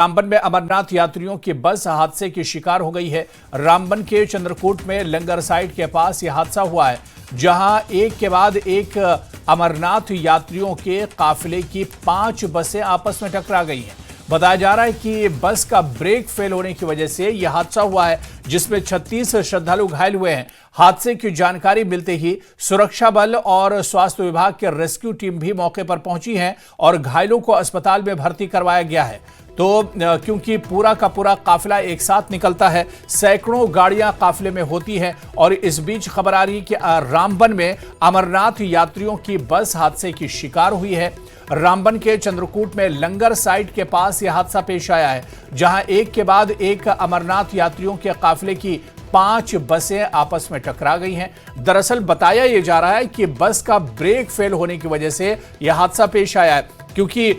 रामबन में अमरनाथ यात्रियों की बस हादसे की शिकार हो गई है। रामबन के चंद्रकूट में लंगर साइट के पास यह हादसा हुआ है, जहां एक के बाद एक अमरनाथ यात्रियों के काफिले की 5 बसें आपस में टकरा गई हैं। बताया जा रहा है कि बस का ब्रेक फेल होने की वजह से यह हादसा हुआ है, जिसमें 36 श्रद्धालु घायल हुए हैं। हादसे की जानकारी मिलते ही सुरक्षा बल और स्वास्थ्य विभाग के रेस्क्यू टीम भी मौके पर पहुंची है और घायलों को अस्पताल में भर्ती करवाया गया है। तो क्योंकि पूरा का पूरा काफिला एक साथ निकलता है, सैकड़ों गाड़ियां काफिले में होती हैं और इस बीच खबर आ रही है कि रामबन में अमरनाथ यात्रियों की बस हादसे की शिकार हुई है। रामबन के चंद्रकूट में लंगर साइट के पास यह हादसा पेश आया है, जहां एक के बाद एक अमरनाथ यात्रियों के काफिले की 5 बसें आपस में टकरा गई हैं। दरअसल बताया यह जा रहा है कि बस का ब्रेक फेल होने की वजह से यह हादसा पेश आया है, क्योंकि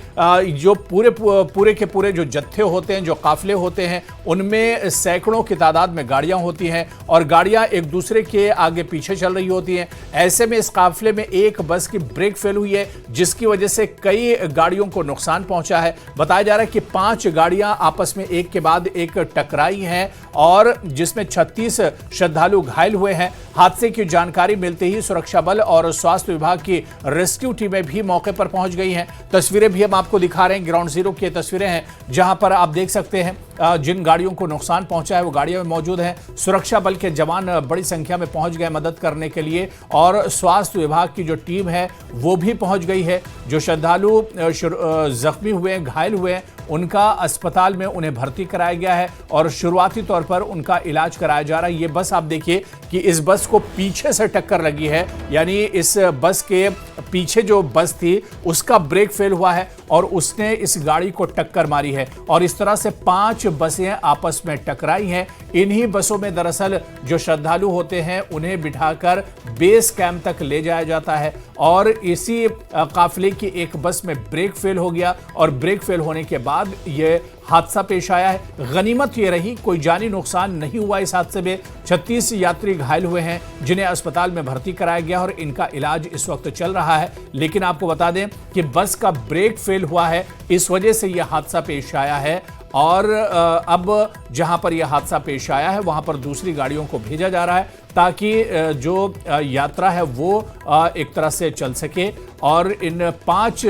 जो पूरे के पूरे जो जत्थे होते हैं, जो काफिले होते हैं, उनमें सैकड़ों की तादाद में गाड़ियां होती हैं और गाड़ियां एक दूसरे के आगे पीछे चल रही होती हैं। ऐसे में इस काफिले में एक बस की ब्रेक फेल हुई है, जिसकी वजह से कई गाड़ियों को नुकसान पहुंचा है। बताया जा रहा है कि 5 गाड़ियां आपस में एक के बाद एक टकराई हैं और जिसमें 36 श्रद्धालु घायल हुए हैं। हादसे की जानकारी मिलते ही सुरक्षा बल और स्वास्थ्य विभाग की रेस्क्यू टीमें भी मौके पर पहुंच गई हैं। तस्वीरें भी हम आपको दिखा रहे हैं, ग्राउंड जीरो की तस्वीरें हैं, जहां पर आप देख सकते हैं जिन गाड़ियों को नुकसान पहुंचा है वो गाड़ियों में मौजूद हैं। सुरक्षा बल के जवान बड़ी संख्या में पहुंच गए मदद करने के लिए और स्वास्थ्य विभाग की जो टीम है वो भी पहुंच गई है। जो श्रद्धालु जख्मी हुए हैं, घायल हुए हैं, उनका अस्पताल में उन्हें भर्ती कराया गया है और शुरुआती तौर पर उनका इलाज कराया जा रहा है। ये बस आप देखिए कि इस बस को पीछे से टक्कर लगी है, यानी इस बस के पीछे जो बस थी उसका ब्रेक फेल हुआ है और उसने इस गाड़ी को टक्कर मारी है और इस तरह से 5 बसें आपस में टकराई हैं। इन्हीं बसों में दरअसल जो श्रद्धालु होते हैं उन्हें बिठाकर बेस कैंप तक ले जाया जाता है और इसी काफिले की एक बस में ब्रेक फेल हो गया और ब्रेक फेल होने के बाद यह हादसा पेश आया है। गनीमत ये रही कोई जानी नुकसान नहीं हुआ इस हादसे में। 36 यात्री घायल हुए हैं, जिन्हें अस्पताल में भर्ती कराया गया और इनका इलाज इस वक्त चल रहा है। लेकिन आपको बता दें कि बस का ब्रेक फेल हुआ है, इस वजह से यह हादसा पेश आया है और अब जहां पर यह हादसा पेश आया है वहां पर दूसरी गाड़ियों को भेजा जा रहा है ताकि जो यात्रा है वो एक तरह से चल सके। और इन 5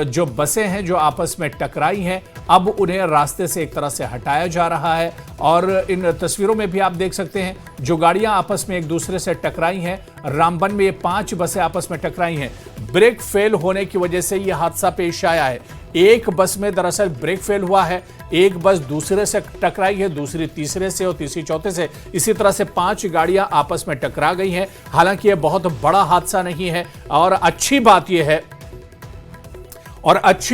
जो बसें हैं जो आपस में टकराई हैं, अब उन्हें रास्ते से एक तरह से हटाया जा रहा है और इन तस्वीरों में भी आप देख सकते हैं जो गाड़ियां आपस में एक दूसरे से टकराई हैं। रामबन में ये 5 बसें आपस में टकराई हैं। ब्रेक फेल होने की वजह से यह हादसा पेश आया है। एक बस में दरअसल ब्रेक फेल हुआ है, एक बस दूसरे से टकराई है, दूसरी तीसरे से और तीसरी चौथे से, इसी तरह से 5 गाड़ियां आपस में टकरा गई हैं। हालांकि यह बहुत बड़ा हादसा नहीं है और अच्छी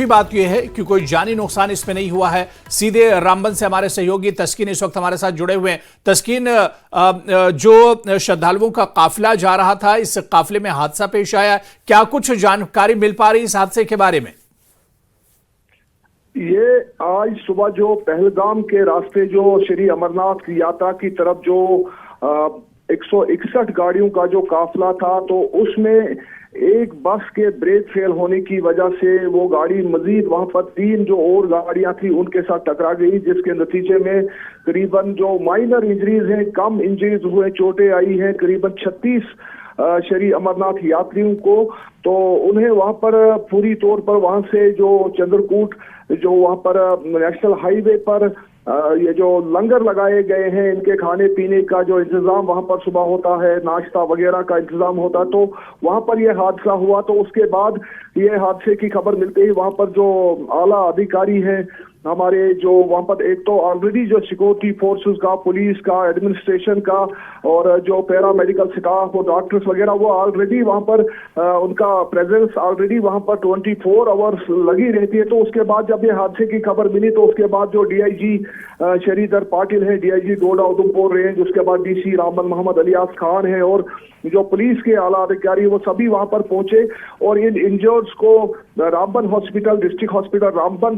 बात यह है कि कोई जानी नुकसान इसमें नहीं हुआ है। सीधे रामबन से हमारे सहयोगी तस्कीन इस वक्त हमारे साथ जुड़े हुए हैं। तस्कीन, जो श्रद्धालुओं का काफिला जा रहा था, इस काफिले में हादसा पेश आया, क्या कुछ जानकारी मिल पा रही इस हादसे के बारे में? ये आज सुबह जो पहलगाम के रास्ते जो श्री अमरनाथ यात्रा की तरफ जो 161 गाड़ियों का जो काफिला था, तो उसमें एक बस के ब्रेक फेल होने की वजह से वो गाड़ी मजीद वहां पर 3 जो और गाड़ियां थी उनके साथ टकरा गई, जिसके नतीजे में करीबन जो माइनर इंजरीज हैं, कम इंजरीज हुए, चोटें आई हैं करीबन 36 श्री अमरनाथ यात्रियों को। तो उन्हें वहां पर पूरी तौर पर वहां से जो चंद्रकूट जो वहां पर नेशनल हाईवे पर ये जो लंगर लगाए गए हैं, इनके खाने पीने का जो इंतजाम वहां पर सुबह होता है, नाश्ता वगैरह का इंतजाम होता है, तो वहां पर यह हादसा हुआ। तो उसके बाद ये हादसे की खबर मिलते ही वहां पर जो आला अधिकारी हैं हमारे, जो वहां पर एक तो ऑलरेडी जो सिक्योरिटी फोर्सेस का, पुलिस का, एडमिनिस्ट्रेशन का और जो पैरा मेडिकल स्टाफ और डॉक्टर्स वगैरह, वो ऑलरेडी वहां पर उनका प्रेजेंस ऑलरेडी वहां पर 24 आवर्स लगी रहती है। तो उसके बाद जब ये हादसे की खबर मिली तो उसके बाद जो डीआईजी श्रीधर पाटिल है, डीआईजी डोडा उधमपुर रेंज, उसके बाद डीसी रामबन मोहम्मद अलियास खान है और जो पुलिस के आला अधिकारी, वो सभी वहां पर पहुंचे और इन इंजर्ड्स को Ramban hospital, district hospital Ramban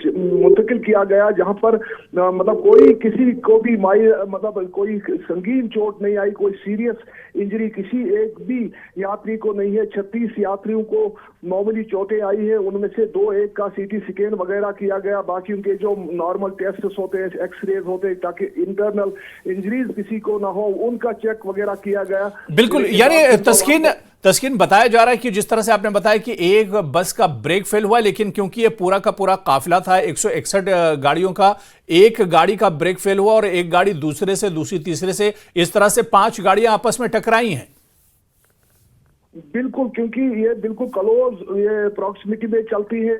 मुंतकिल किया गया, जहां पर मतलब कोई किसी को भी मतलब कोई संगीन चोट नहीं आई, कोई सीरियस इंजरी किसी एक भी यात्री को नहीं है। 36 यात्रियों को मामूली चोटें आई है, उनमें से 2-1 का सीटी स्कैन वगैरह किया गया, बाकी उनके जो नॉर्मल टेस्ट होते हैं, एक्सरेज होते हैं, ताकि इंटरनल इंजरीज किसी को ना हो, उनका चेक वगैरह किया गया। बिल्कुल, यानी तस्कीन बताया जा रहा है कि जिस तरह से आपने बताया कि एक बस का ब्रेक फेल हुआ, लेकिन क्योंकि ये पूरा का पूरा काफिला था 161 गाड़ियों का, एक गाड़ी का ब्रेक फेल हुआ और एक गाड़ी दूसरे से, दूसरी तीसरे से, इस तरह से 5 गाड़ियां आपस में टकराई हैं। बिल्कुल, क्योंकि ये बिल्कुल क्लोज ये प्रॉक्सिमिटी में चलती है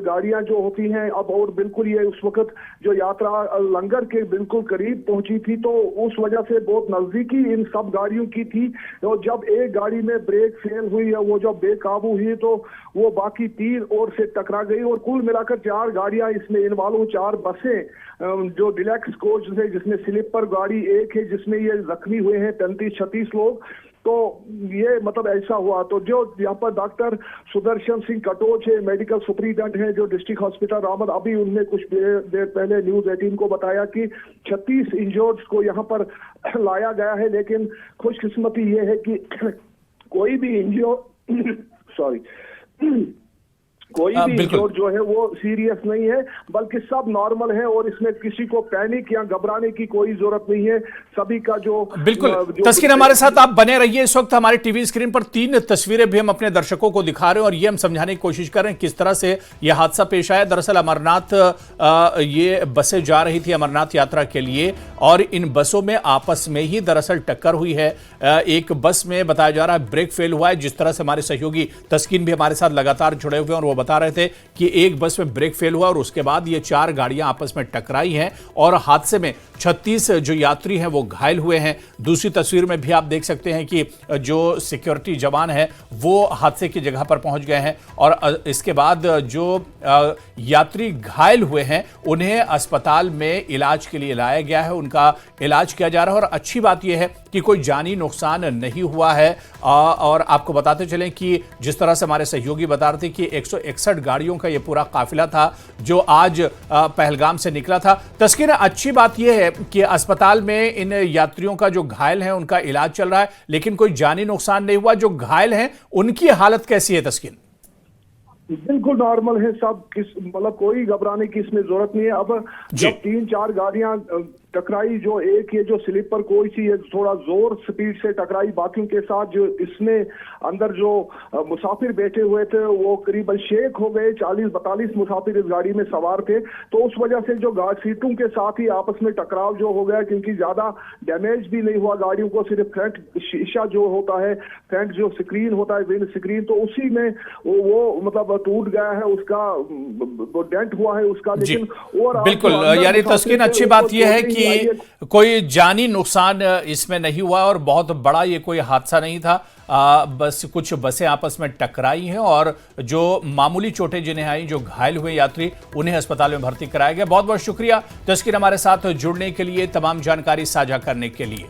गाड़ियां जो होती हैं अब, और बिल्कुल ये उस वक्त जो यात्रा लंगर के बिल्कुल करीब पहुंची थी, तो उस वजह से बहुत नजदीकी इन सब गाड़ियों की थी। और जब एक गाड़ी में ब्रेक फेल हुई है, वो जब बेकाबू हुई, तो वो बाकी 3 और से टकरा गई, और कुल मिलाकर 4 गाड़ियां इसमें इन्वॉल्व, 4 बसें जो डिलक्स कोच है, जिसमें स्लीपर गाड़ी एक है, जिसमें ये जख्मी हुए हैं 35-36 लोग। तो ये मतलब ऐसा हुआ। तो जो यहाँ पर डॉक्टर सुदर्शन सिंह कटोच है, मेडिकल सुपरिटेंडेंट है जो डिस्ट्रिक्ट हॉस्पिटल रामबन, अभी उनने कुछ देर पहले न्यूज 18 को बताया कि 36 इंजर्ड्स को यहाँ पर लाया गया है, लेकिन खुशकिस्मती ये है कि कोई भी कोई भी इंजर्ड जो है वो सीरियस नहीं है, बल्कि सब नॉर्मल है, और इसमें किसी को पैनिक या घबराने की कोई जरूरत नहीं है। सभी का जो बिल्कुल तस्कीन, हमारे साथ आप बने रहिए। इस वक्त हमारे टीवी स्क्रीन पर 3 तस्वीरें भी हम अपने दर्शकों को दिखा रहे हैं, और ये हम समझाने की कोशिश कर रहे हैं किस तरह से यह हादसा पेश आया। दरअसल अमरनाथ ये बसें जा रही थी अमरनाथ यात्रा के लिए, और इन बसों में आपस में ही दरअसल टक्कर हुई है। एक बस में बताया जा रहा है ब्रेक फेल हुआ है, जिस तरह से हमारे सहयोगी तस्कीन भी हमारे साथ लगातार जुड़े हुए हैं, और वो बता रहे थे कि एक बस में ब्रेक फेल हुआ और उसके बाद ये 4 गाड़ियां आपस में टकराई हैं, और हादसे में 36 जो यात्री हैं वो घायल हुए हैं। दूसरी तस्वीर में भी आप देख सकते हैं कि जो सिक्योरिटी जवान है वो हादसे की जगह पर पहुंच गए हैं, और इसके बाद जो यात्री घायल हुए हैं उन्हें अस्पताल में इलाज के लिए लाया गया है, उनका इलाज किया जा रहा है। और अच्छी बात यह है कि कोई जानी नुकसान नहीं हुआ है। और आपको बताते चलें कि जिस तरह से हमारे सहयोगी बता रहे थे कि 161 गाड़ियों का यह पूरा काफिला था जो आज पहलगाम से निकला था। तस्कीन, अच्छी बात यह है कि अस्पताल में इन यात्रियों का जो घायल हैं उनका इलाज चल रहा है, लेकिन कोई जानी नुकसान नहीं हुआ। जो घायल हैं उनकी हालत कैसी है तस्कीन? बिल्कुल नॉर्मल है सब, मतलब कोई घबराने की इसमें जरूरत नहीं है। अब जब 3-4 गाड़ियां टकराई, जो एक ये जो स्लीपर कोच थी ये थोड़ा जोर स्पीड से टकराई बाकियों के साथ, जो इसमें अंदर जो मुसाफिर बैठे हुए थे वो करीबन शेक हो गए। 40-42 मुसाफिर इस गाड़ी में सवार थे, तो उस वजह से जो सीटों के साथ ही आपस में टकराव जो हो गया, क्योंकि ज्यादा डैमेज भी नहीं हुआ गाड़ियों को, सिर्फ फ्रंट शीशा जो होता है, फ्रंट जो स्क्रीन होता है विंड स्क्रीन, तो उसी में वो मतलब टूट गया है, उसका डेंट हुआ है उसका। लेकिन और बिल्कुल, यानी तस्कीन अच्छी बात यह है कि कोई जानी नुकसान इसमें नहीं हुआ, और बहुत बड़ा ये कोई हादसा नहीं था। बस कुछ बसें आपस में टकराई हैं, और जो मामूली चोटें जिन्हें आई, जो घायल हुए यात्री, उन्हें अस्पताल में भर्ती कराया गया। बहुत बहुत शुक्रिया तस्कीन हमारे साथ जुड़ने के लिए, तमाम जानकारी साझा करने के लिए।